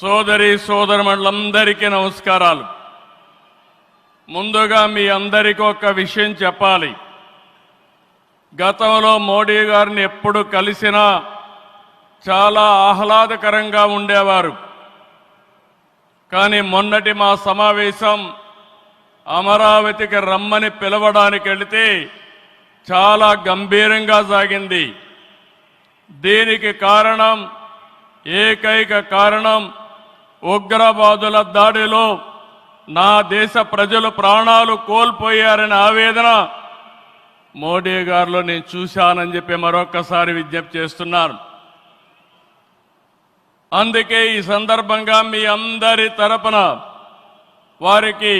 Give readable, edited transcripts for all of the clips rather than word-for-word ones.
సోదరి సోదరులందరికీ నమస్కారాలు. ముందుగా మీ అందరికీ ఒక విషయం చెప్పాలి. గతంలో మోడీ గారిని ఎప్పుడు కలిసినా చాలా ఆహ్లాదకరంగా ఉండేవారు. కానీ మొన్నటి మా సమావేశం అమరావతికి రమ్మని పిలవడానికి వెళితే చాలా గంభీరంగా సాగింది. దీనికి కారణం, ఏకైక కారణం, ఉగ్రవాదుల దాడిలో నా దేశ ప్రజలు ప్రాణాలు కోల్పోయారనే ఆవేదన మోడీ గారిలో నేను చూశానని చెప్పి మరొకసారి విజ్ఞప్తి చేస్తున్నాను. అందుకే ఈ సందర్భంగా మీ అందరి తరపున వారికి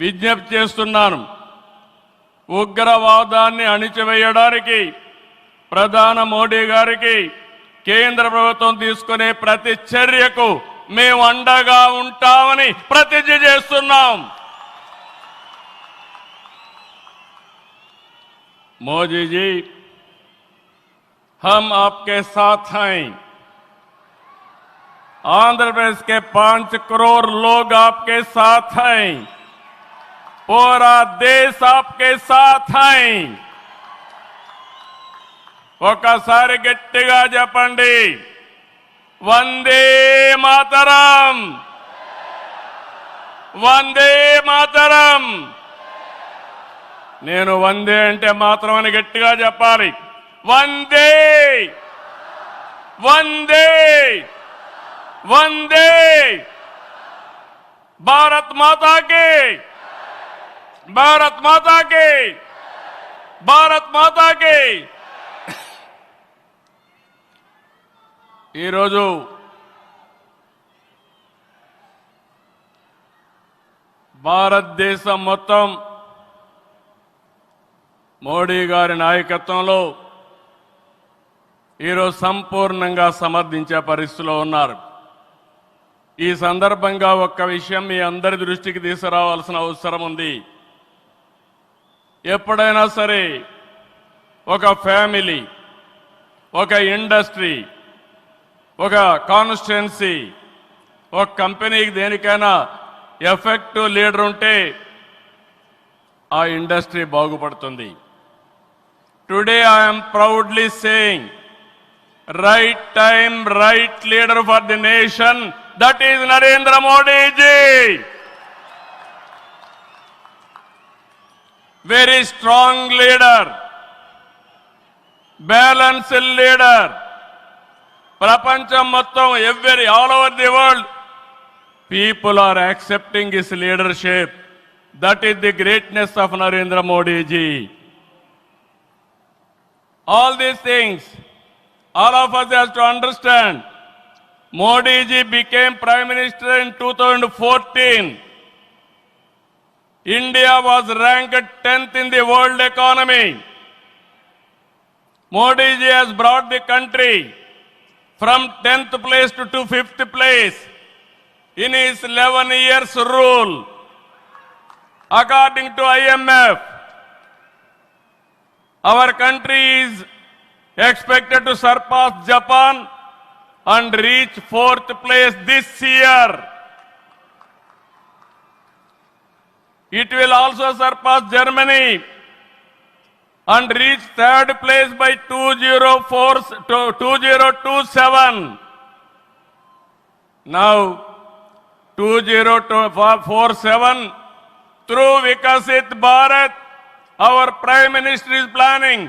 విజ్ఞప్తి చేస్తున్నాను. ఉగ్రవాదాన్ని అణిచివేయడానికి ప్రధాని మోడీ గారికి కేంద్ర ప్రభుత్వం తీసుకునే ప్రతి చర్యకు మేము అండగా ఉంటామని ప్రతిజ్ఞ చేస్తున్నాం. मोदी जी, हम आपके साथ हैं. आंध्र प्रदेश के 5 करोड़ लोग आपके साथ हैं. पूरा देश आपके साथ हैं. ఒకసారి గట్టిగా చెప్పండి, వందే మాతరం, వందే మాతరం. నేను వందే అంటే మాత్రం అని గట్టిగా చెప్పాలి. వందే వందే వందే. భారత్ మాతాకి, భారత్ మాతాకి, భారత్ మాతాకి. ఈరోజు భారతదేశం మొత్తం మోడీ గారి నాయకత్వంలో ఈరోజు సంపూర్ణంగా సమర్థించే పరిస్థితిలో ఉన్నారు. ఈ సందర్భంగా ఒక్క విషయం మీ అందరి దృష్టికి తీసుకురావాల్సిన అవసరం ఉంది. ఎప్పుడైనా సరే ఒక ఫ్యామిలీ, ఒక ఇండస్ట్రీ, ఒక కాన్స్టిట్యుయెన్సీ, ఒక కంపెనీకి దేనికైనా ఎఫెక్టివ్ లీడర్ ఉంటే ఆ ఇండస్ట్రీ బాగుపడుతుంది. Today I'm proudly saying, right time, right leader for the nation, that is Narendra Modi ji. Very strong leader, balanced leader. Prapancham mottam, all over the world, people are accepting his leadership. That is the greatness of Narendra Modi ji. All these things, all of us have to understand. Modi ji became Prime Minister in 2014. India was ranked 10th in the world economy. Modi ji has brought the country from 10th place to 5th place in his 11 years rule. According to IMF, our country is expected to surpass Japan and reach 4th place this year. It will also surpass Germany and reach 3rd place by 2027. Now 2047, through Vikasit Bharat, our Prime Minister is planning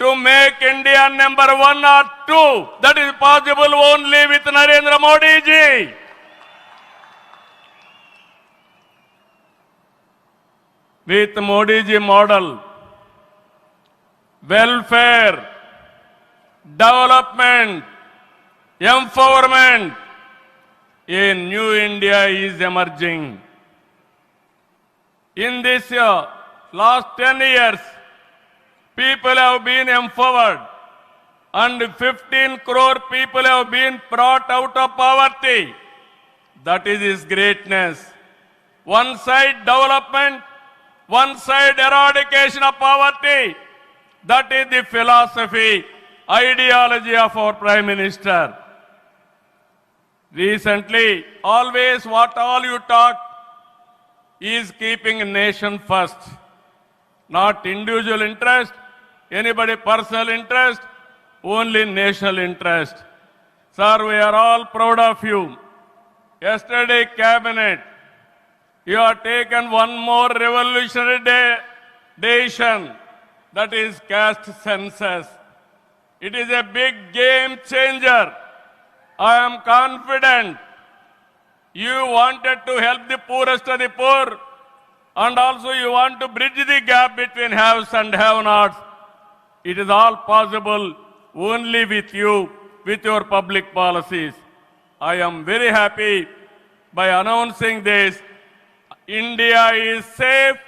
to make India number 1 or 2. That is possible only with Narendra Modi ji. With Modi ji model, welfare, development, empowerment, a new India is emerging. In this last 10 years, people have been empowered and 15 crore people have been brought out of poverty. That is his greatness. One side development, one side eradication of poverty. That is the philosophy, ideology of our Prime Minister. Recently, always what all you talk is keeping nation first, not individual interest, anybody personal interest, only national interest. Sir, we are all proud of you. Yesterday, cabinet, you have taken one more revolutionary decision, that is caste census. It is a big game changer. I am confident you wanted to help the poorest of the poor, and also you want to bridge the gap between haves and have-nots. It is all possible only with you, with your public policies. I am very happy by announcing this. India is safe.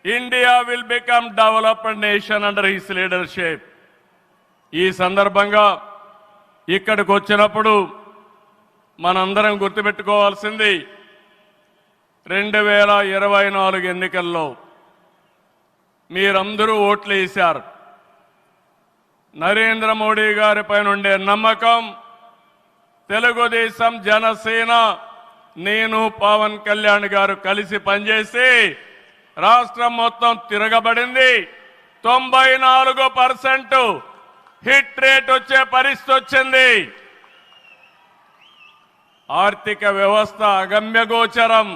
India will become developed nation under his leadership. ఈ సందర్భంగా ఇక్కడికి వచ్చినప్పుడు మనందరం గుర్తుపెట్టుకోవాల్సింది 2024 ఎన్నికల్లో మీరందరూ ఓట్లు వేశారు. నరేంద్ర మోడీ గారి పైన ఉండే నమ్మకం, తెలుగుదేశం, జనసేన, నేను, పవన్ కళ్యాణ్ గారు కలిసి పనిచేసి రాష్ట్రం మొత్తం తిరగబడింది. 94% హిట్ రేట్ వచ్చే పరిస్థితి వచ్చింది. ఆర్థిక వ్యవస్థ అగమ్యగోచరం,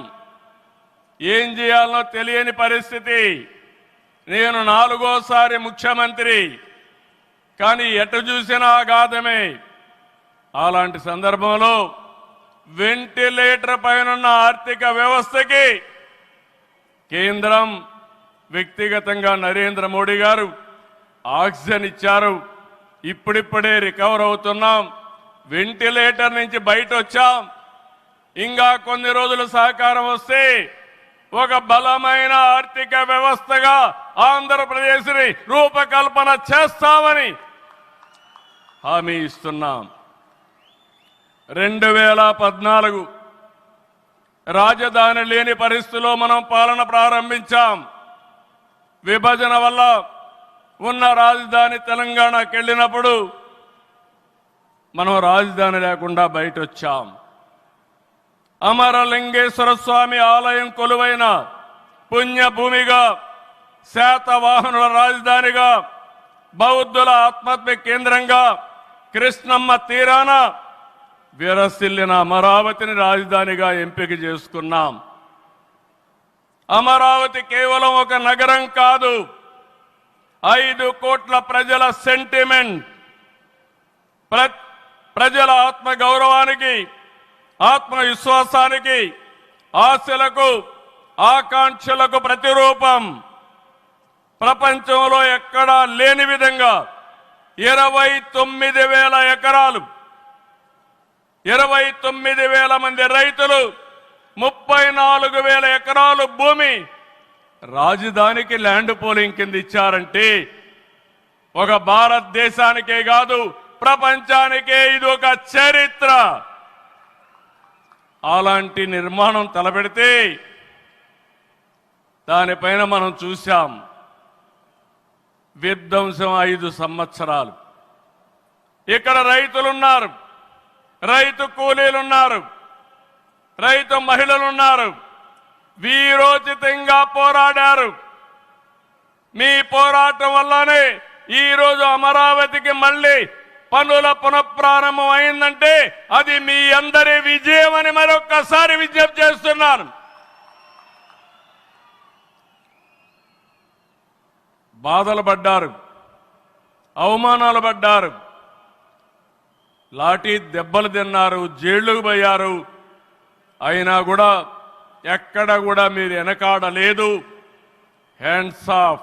ఏం చేయాలనో తెలియని పరిస్థితి. నేను 4వ ముఖ్యమంత్రి, కానీ ఎటు చూసినా ఆఘాతమే. అలాంటి సందర్భంలో వెంటిలేటర్ పైనున్న ఆర్థిక వ్యవస్థకి కేంద్రం, వ్యక్తిగతంగా నరేంద్ర మోడీ గారు ఆక్సిజన్ ఇచ్చారు. ఇప్పుడిప్పుడే రికవర్ అవుతున్నాం. వెంటిలేటర్ నుంచి బయట వచ్చాం. ఇంకా కొన్ని రోజులు సహకారం వస్తే ఒక బలమైన ఆర్థిక వ్యవస్థగా ఆంధ్రప్రదేశ్ని రూపకల్పన చేస్తామని హామీ ఇస్తున్నాం. 2014 రాజధాని లేని పరిస్థితిలో మనం పాలన ప్రారంభించాం. విభజన వల్ల ఉన్న రాజధాని తెలంగాణకి వెళ్ళినప్పుడు మనం రాజధాని లేకుండా బయట వచ్చాం. అమరలింగేశ్వర స్వామి ఆలయం కొలువైన పుణ్యభూమిగా, శాతవాహనుల రాజధానిగా, బౌద్ధుల ఆత్మహత్య కేంద్రంగా, కృష్ణమ్మ తీరాన విరసిల్లిన అమరావతిని రాజధానిగా ఎంపిక చేసుకున్నాం. అమరావతి కేవలం ఒక నగరం కాదు, 5 కోట్ల ప్రజల సెంటిమెంట్. ప్రజల ఆత్మ గౌరవానికి, ఆత్మవిశ్వాసానికి, ఆశలకు, ఆకాంక్షలకు ప్రతిరూపం. ప్రపంచంలో ఎక్కడా లేని విధంగా 29,000 ఎకరాలు, 29,000 మంది రైతులు, 34,000 ఎకరాలు భూమి రాజధానికి ల్యాండ్ పోలింగ్ కింద ఇచ్చారంటే ఒక భారతదేశానికే కాదు, ప్రపంచానికే ఇది ఒక చరిత్ర. అలాంటి నిర్మాణం తలపెడితే దానిపైన మనం చూశాం విధ్వంసం 5 సంవత్సరాలు. ఇక్కడ రైతులున్నారు, రైతు కూలీలున్నారు, రైతు మహిళలున్నారు, వీరోచితంగా పోరాడారు. మీ పోరాటం వల్లనే ఈరోజు అమరావతికి మళ్ళీ పనుల పునఃప్రారంభం అయిందంటే అది మీ అందరి విజయం అని మరొక్కసారి విజ్ఞప్తి చేస్తున్నాను. బాధలు పడ్డారు, అవమానాలు పడ్డారు, లాఠీ దెబ్బలు తిన్నారు, జైళ్లకు పోయారు. అయినా కూడా ఎక్కడ కూడా మీరు వెనకాడలేదు. Hands of.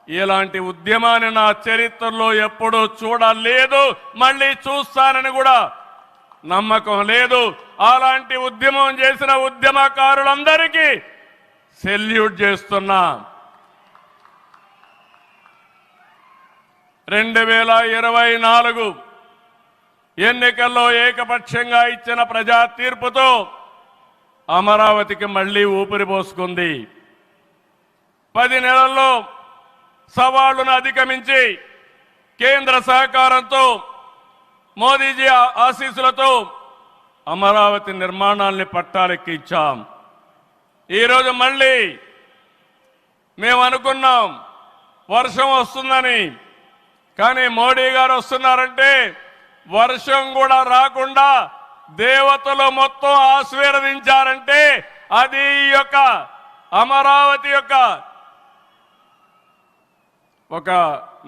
ఇలాంటి ఉద్యమాన్ని నా చరిత్రలో ఎప్పుడూ చూడలేదు, మళ్ళీ చూస్తానని కూడా నమ్మకం లేదు. అలాంటి ఉద్యమం చేసిన ఉద్యమకారులందరికీ సెల్యూట్ చేస్తున్నా. 2024 ఎన్నికల్లో ఏకపక్షంగా ఇచ్చిన ప్రజా తీర్పుతో అమరావతికి మళ్లీ ఊపిరి పోసుకుంది. 10 నెలల్లో సవాళ్లను అధిగమించి కేంద్ర సహకారంతో, మోదీజీ ఆశీస్సులతో అమరావతి నిర్మాణాల్ని పట్టాలెక్కించాం. ఈరోజు మళ్ళీ మేము అనుకున్నాం వర్షం వస్తుందని, కానీ మోడీ గారు వస్తున్నారంటే వర్షం కూడా రాకుండా దేవతలు మొత్తం ఆశీర్వదించారంటే అది ఈ యొక్క అమరావతి యొక్క ఒక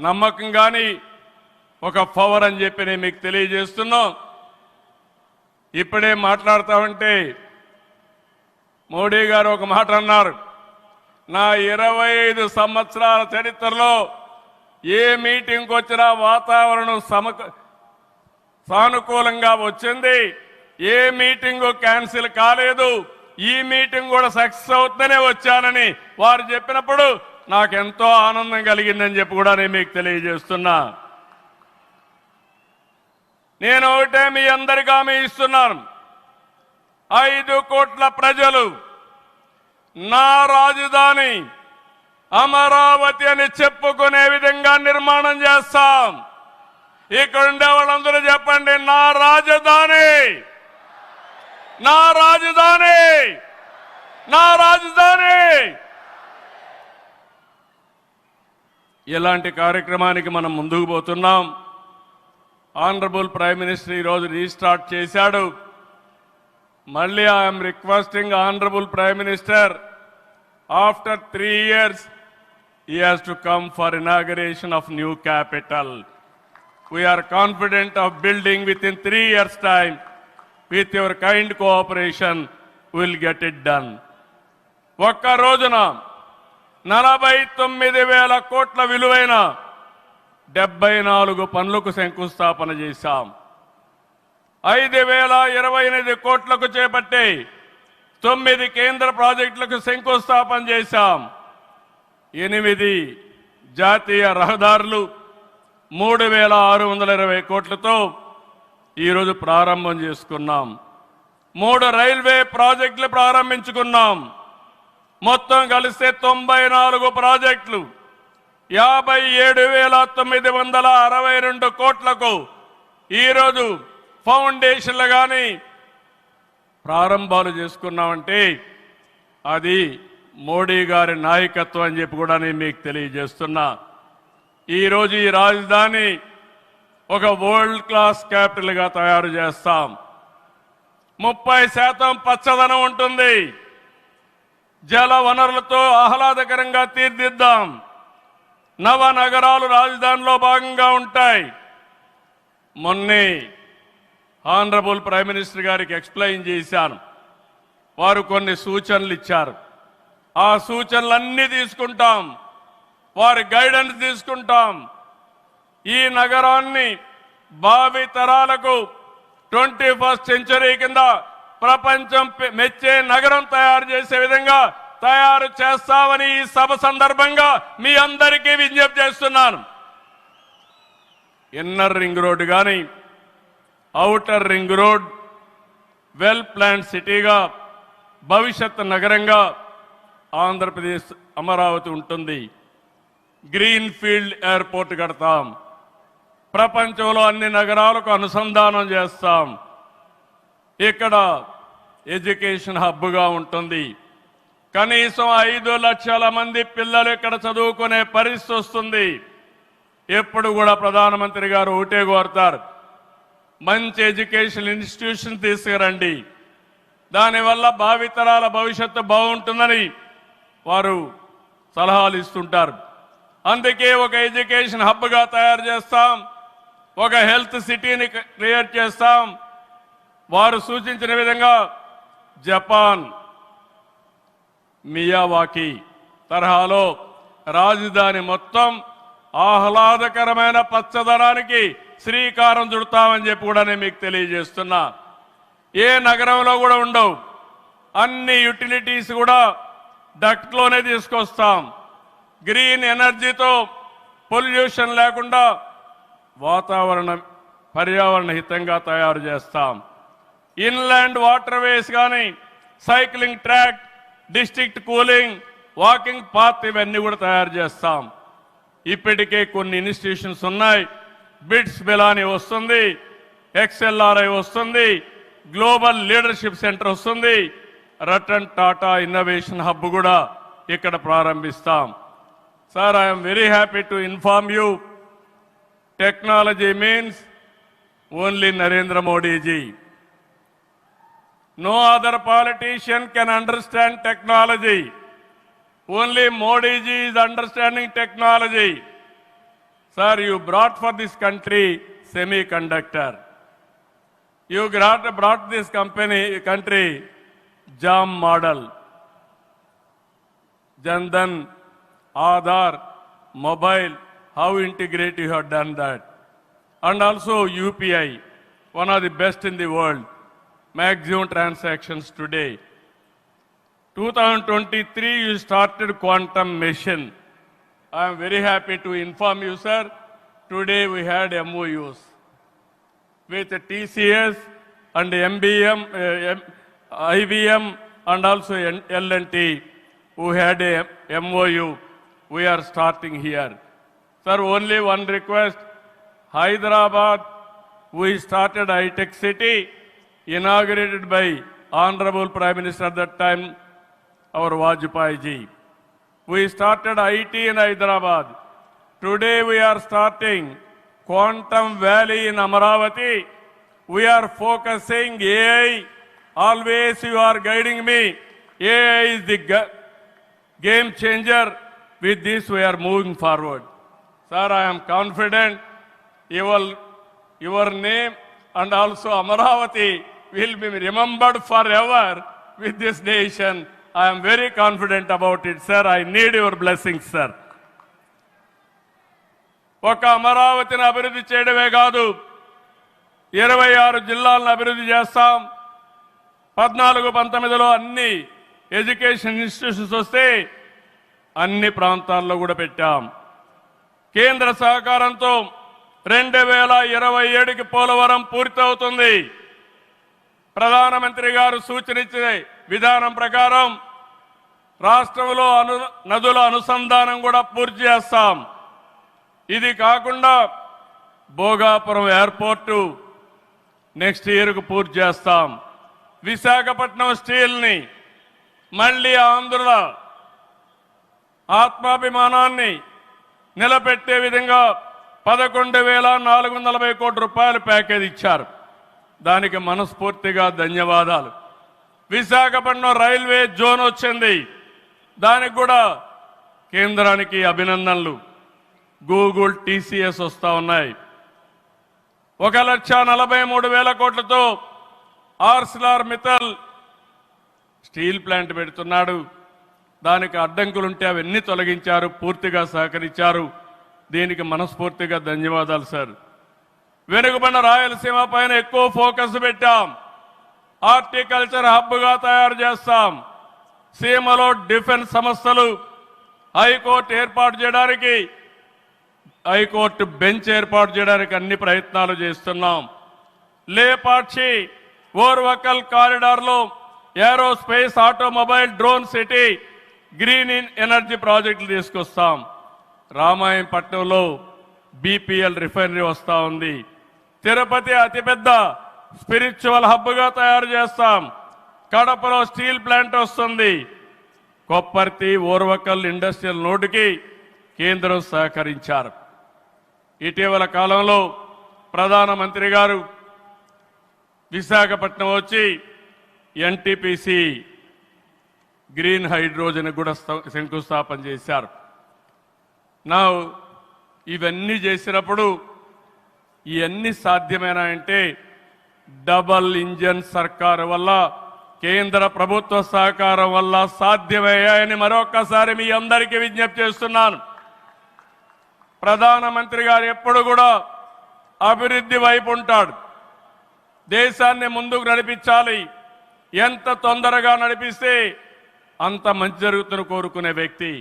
నమ్మకం కానీ ఒక పవర్ అని చెప్పి నేను మీకు తెలియజేస్తున్నాం. ఇప్పుడే మాట్లాడుతామంటే మోడీ గారు ఒక మాట అన్నారు, నా 25 సంవత్సరాల చరిత్రలో ఏ మీటింగ్కి వచ్చినా వాతావరణం సానుకూలంగా వచ్చింది, ఏ మీటింగు క్యాన్సిల్ కాలేదు, ఈ మీటింగ్ కూడా సక్సెస్ అవుతుందనే వచ్చానని వారు చెప్పినప్పుడు నాకెంతో ఆనందం కలిగిందని చెప్పి కూడా నేను మీకు తెలియజేస్తున్నా. నేను ఒకటే మీ అందరికీ హామీ ఇస్తున్నాను, 5 కోట్ల ప్రజలు నా రాజధాని అమరావతి అని చెప్పుకునే విధంగా నిర్మాణం చేస్తాం. ఇక్కడ ఉండే వాళ్ళందరూ చెప్పండి, నా రాజధాని, నా రాజధాని, నా రాజధాని. ఇలాంటి కార్యక్రమానికి మనం ముందుకు పోతున్నాం. ఆనరబుల్ ప్రైమ్ మినిస్టర్ ఈరోజు రీస్టార్ట్ చేశాడు. మళ్ళీ I'm requesting honourable prime minister, after 3 years he has to come for inauguration of new capital. We are confident of building within 3 years time. With your kind cooperation we will get it done. ఒక్క రోజున 49,000 కోట్ల విలువైన 74 పనులకు శంకుస్థాపన చేశాం. 5,028 కోట్లకు చేపట్టే 9 కేంద్ర ప్రాజెక్టులకు శంకుస్థాపన చేశాం. 8 జాతీయ రహదారులు 3,620 కోట్లతో ఈరోజు ప్రారంభం చేసుకున్నాం. 3 రైల్వే ప్రాజెక్టులు ప్రారంభించుకున్నాం. మొత్తం కలిస్తే 94 ప్రాజెక్టులు 57,962 కోట్లకు ఈరోజు ఫౌండేషన్లు కానీ ప్రారంభాలు చేసుకున్నామంటే అది మోడీ గారి నాయకత్వం అని చెప్పి కూడా నేను మీకు తెలియజేస్తున్నా. ఈరోజు ఈ రాజధాని ఒక వరల్డ్ క్లాస్ క్యాపిటల్గా తయారు చేస్తాం. 30% పచ్చదనం ఉంటుంది. జల వనరులతో ఆహ్లాదకరంగా తీర్చిదిద్దాం. నవ నగరాలు రాజధానిలో భాగంగా ఉంటాయి. మొన్నే ఆనరబుల్ ప్రైమ్ మినిస్టర్ గారికి ఎక్స్ప్లెయిన్ చేశాను. వారు కొన్ని సూచనలు ఇచ్చారు. ఆ సూచనలన్నీ తీసుకుంటాం, వారి గైడెన్స్ తీసుకుంటాం. ఈ నగరాన్ని భావి తరాలకు 21st సెంచరీ కింద ప్రపంచం మెచ్చే నగరం తయారు చేసే విధంగా తయారు చేస్తామని ఈ సభ సందర్భంగా మీ అందరికీ విజ్ఞప్తి చేస్తున్నాను. ఇన్నర్ రింగ్ రోడ్ కానీ outer ring road well plan సిటీగా భవిష్యత్ నగరంగా ఆంధ్రప్రదేశ్ అమరావతి ఉంటుంది. గ్రీన్ ఫీల్డ్ ఎయిర్పోర్ట్ కడతాం. ప్రపంచంలో అన్ని నగరాలకు అనుసంధానం చేస్తాం. ఇక్కడ ఎడ్యుకేషన్ హబ్గా ఉంటుంది. కనీసం 5 లక్షల మంది పిల్లలు ఇక్కడ చదువుకునే పరిస్థితి వస్తుంది. ఎప్పుడు కూడా ప్రధానమంత్రి గారు ఒకటే కోరుతారు, మంచి ఎడ్యుకేషన్ ఇన్స్టిట్యూషన్ తీసుకురండి, దానివల్ల భావితరాల భవిష్యత్తు బాగుంటుందని వారు సలహాలు ఇస్తుంటారు. అందుకే ఒక ఎడ్యుకేషన్ హబ్గా తయారు చేస్తాం, ఒక హెల్త్ సిటీని క్రియేట్ చేస్తాం. వారు సూచించిన విధంగా జపాన్ మియావాకి తరహాలో రాజధాని మొత్తం ఆహ్లాదకరమైన పచ్చదనానికి శ్రీకారం చుడతామని చెప్పి కూడా నేను మీకు తెలియజేస్తున్నా. ఏ నగరంలో కూడా ఉండవు. అన్ని యుటిలిటీస్ కూడా డక్ట్లోనే తీసుకొస్తాం. గ్రీన్ ఎనర్జీతో పొల్యూషన్ లేకుండా పర్యావరణ హితంగా తయారు చేస్తాం. ఇన్లాండ్ వాటర్ వేస్ కానీ cycling track, district cooling, walking path ఇవన్నీ కూడా తయారు చేస్తాం. ఇప్పటికే కొన్ని ఇన్స్టిట్యూషన్స్ ఉన్నాయి. బిట్స్ బిలాని వస్తుంది, XLRI వస్తుంది, గ్లోబల్ లీడర్షిప్ సెంటర్ వస్తుంది. రతన్ టాటా ఇన్నోవేషన్ హబ్ కూడా ఇక్కడ ప్రారంభిస్తాం. Sir, I'm very happy to inform you, technology means only Narendra Modiji. No other politician can understand technology. Only Modi ji is understanding technology. Sir, you brought for this country semiconductor. You brought this country JAM model. Jandan, Aadhaar, mobile, how integrate you have done that. And also UPI, one of the best in the world. Maximum transactions today. 2023 you started quantum mission. I am very happy to inform you, sir. Today we had MOUs with TCS and MBM, IBM and also L&T who had a MOU. We are starting here. Sir, only one request. Hyderabad, we started high-tech city, inaugurated by Honorable Prime Minister at that time, our Vajpayee ji. We started IT in Hyderabad. Today we are starting Quantum Valley in Amaravati. We are focusing AI. Always you are guiding me. AI is the game changer. With this we are moving forward. Sir, I am confident your name and also Amaravati will be remembered forever with this nation. I am very confident about it, sir. I need your blessings, sir. ఒక అమరావతిని అభివృద్ధి చేయడమే కాదు, 26 జిల్లాలను అభివృద్ధి చేస్తాం. 14-19లో అన్ని education institutions వస్తే అన్ని ప్రాంతాల్లో కూడా పెట్టాం. కేంద్ర సహకారంతో 2027కి పోలవరం పూర్తవుతుంది. ప్రధానమంత్రి గారు సూచనిచ్చే విధానం ప్రకారం రాష్ట్రంలో నదుల అనుసంధానం కూడా పూర్తి చేస్తాం. ఇది కాకుండా భోగాపురం ఎయిర్పోర్టు నెక్స్ట్ ఇయర్కు పూర్తి చేస్తాం. విశాఖపట్నం స్టీల్ని మళ్ళీ ఆంధ్రుల ఆత్మాభిమానాన్ని నిలబెట్టే విధంగా 11,440 కోట్ల రూపాయల ప్యాకేజ్ ఇచ్చారు. దానికి మనస్ఫూర్తిగా ధన్యవాదాలు. విశాఖపట్నం రైల్వే జోన్ వచ్చింది, దానికి కూడా కేంద్రానికి అభినందనలు. గూగుల్, TCS వస్తూ ఉన్నాయి. 1,43,000 కోట్లతో ఆర్సిలార్ మిత్తల్ స్టీల్ ప్లాంట్ పెడుతున్నాడు. దానికి అడ్డంకులుంటే అవన్నీ తొలగించారు, పూర్తిగా సహకరించారు. దీనికి మనస్ఫూర్తిగా ధన్యవాదాలు సార్. వెనుకబడిన రాయలసీమ పైన ఎక్కువ ఫోకస్ పెట్టాం. హార్టికల్చర్ హబ్గా తయారు చేస్తాం. సీమలో డిఫెన్స్ సంస్థలు, హైకోర్టు ఏర్పాటు చేయడానికి, హైకోర్టు బెంచ్ ఏర్పాటు చేయడానికి అన్ని ప్రయత్నాలు చేస్తున్నాం. లేపాక్షి ఓర్వకల్ కారిడార్లో aerospace, automobile, drone city, green energy ప్రాజెక్టులు తీసుకొస్తాం. రామాయంపట్నంలో BPL రిఫైనరీ వస్తూ ఉంది. తిరుపతి అతిపెద్ద స్పిరిచువల్ హబ్గా తయారు చేస్తాం. కడపలో స్టీల్ ప్లాంట్ వస్తుంది. కొప్పర్తి, ఓర్వకల్ ఇండస్ట్రియల్ నోటుకి కేంద్రం సహకరించారు. ఇటీవల కాలంలో ప్రధానమంత్రి గారు విశాఖపట్నం వచ్చి NTPC గ్రీన్ హైడ్రోజన్ కూడా శంకుస్థాపన చేశారు. నా ఇవన్నీ చేసినప్పుడు ఇవన్నీ సాధ్యమేనా డబల్ ఇంజన్ సర్కారు వల్ల, కేంద్ర ప్రభుత్వ సహకారం వల్ల సాధ్యమయ్యాయని మరొక్కసారి మీ అందరికీ విజ్ఞప్తి చేస్తున్నాను. ప్రధానమంత్రి గారు ఎప్పుడు కూడా అభివృద్ధి వైపు ఉంటాడు. దేశాన్ని ముందుకు నడిపించాలి. ఎంత తొందరగా నడిపిస్తే అంత మంచి జరుగుతుందని కోరుకునే వ్యక్తి.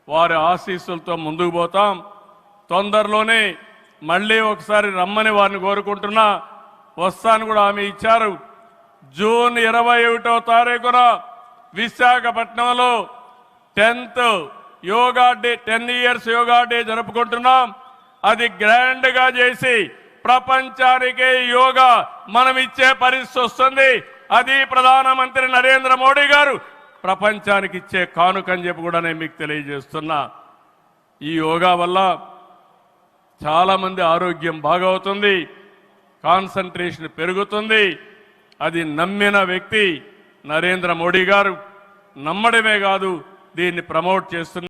వారి ఆశీస్సులతో ముందుకు పోతాం. తొందరలోనే మళ్ళీ ఒకసారి రమ్మని వారిని కోరుకుంటున్నా. వస్తాను కూడా హామీ ఇచ్చారు. జూన్ 21వ తారీఖున విశాఖపట్నంలో 10th yoga day, 10 years yoga day జరుపుకుంటున్నాం. అది గ్రాండ్గా చేసి ప్రపంచానికి యోగా మనం ఇచ్చే పరిస్థితి వస్తుంది. అది ప్రధానమంత్రి నరేంద్ర మోడీ గారు ప్రపంచానికి ఇచ్చే కానుకని చెప్పి కూడా నేను మీకు తెలియజేస్తున్నా. ఈ యోగా వల్ల చాలా మంది ఆరోగ్యం బాగవుతుంది, కాన్సంట్రేషన్ పెరుగుతుంది. అది నమ్మిన వ్యక్తి నరేంద్ర మోడీ గారు. నమ్మడమే కాదు, దీన్ని ప్రమోట్ చేస్తున్నారు.